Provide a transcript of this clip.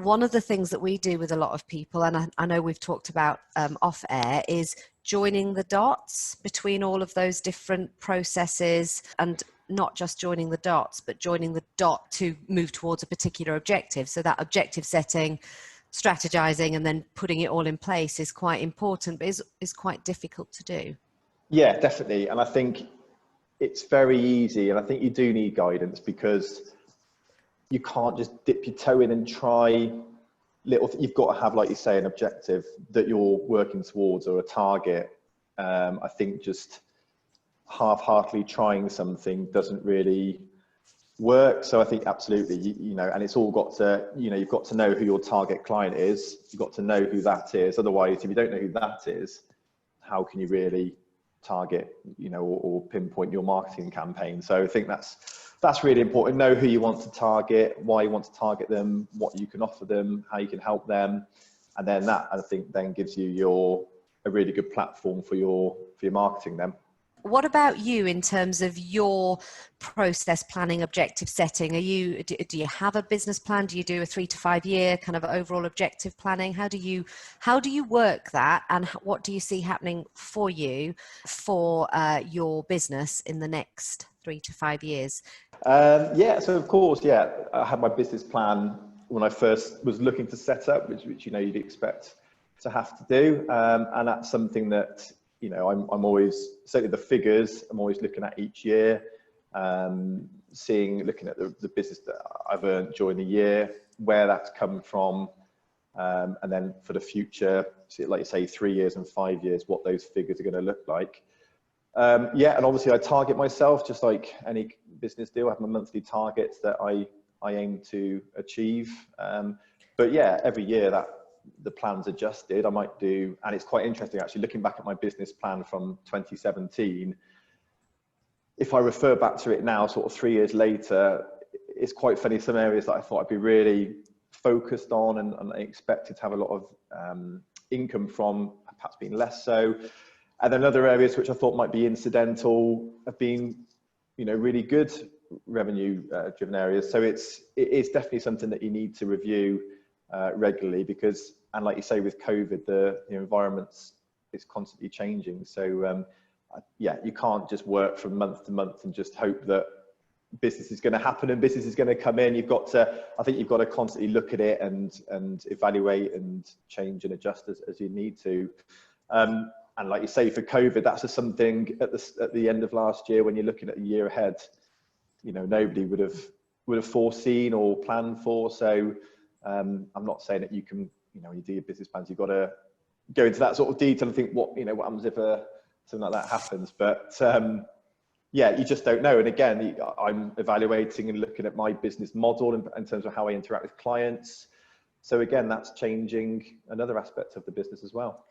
one of the things that we do with a lot of people, and I know we've talked about off air, is joining the dots between all of those different processes, and not just joining the dots, but joining the dot to move towards a particular objective. So that objective setting, strategizing, and then putting it all in place is quite important, but is quite difficult to do. Yeah, definitely. And I think it's very easy. And I think you do need guidance, because you can't just dip your toe in and try you've got to have, like you say, an objective that you're working towards, or a target. I think just half-heartedly trying something doesn't really work. So I think absolutely, you know, and it's all got to, you know, you've got to know who your target client is. You've got to know who that is. Otherwise, if you don't know who that is, how can you really target, you know, or pinpoint your marketing campaign? So I think that's really important. Know who you want to target, why you want to target them, what you can offer them, how you can help them, and then that, I think, then gives you a really good platform for your marketing then. What about you in terms of your process planning, objective setting? Do you have a business plan? Do you do a 3 to 5 year kind of overall objective planning? How do you work that, and what do you see happening for you for your business in the next 3 to 5 years? Yeah, so of course, yeah, I had my business plan when I first was looking to set up, which you know you'd expect to have to do, and that's something that, you know, I'm always, certainly the figures, I'm always looking at each year, looking at the business that I've earned during the year, where that's come from, and then for the future, like you say, 3 years and 5 years, what those figures are going to look like. Yeah, and obviously I target myself, just like any business deal. I have my monthly targets that I aim to achieve. But yeah, every year that the plan's adjusted, I might do, and it's quite interesting actually, looking back at my business plan from 2017, if I refer back to it now, sort of 3 years later, it's quite funny. Some areas that I thought I'd be really focused on and I expected to have a lot of income from, perhaps been less so. And then other areas which I thought might be incidental have been, you know, really good revenue driven areas. So it is definitely something that you need to review regularly, because, and like you say, with COVID, the environment's is constantly changing. So yeah, you can't just work from month to month and just hope that business is going to happen and business is going to come in. I think you've got to constantly look at it and evaluate and change and adjust as you need to. And like you say, for COVID, that's just something at the end of last year, when you're looking at the year ahead, you know, nobody would have foreseen or planned for. So I'm not saying that you can, you know, when you do your business plans, you've got to go into that sort of detail and think what happens if something like that happens. But yeah, you just don't know. And again, I'm evaluating and looking at my business model in terms of how I interact with clients. So again, that's changing another aspect of the business as well.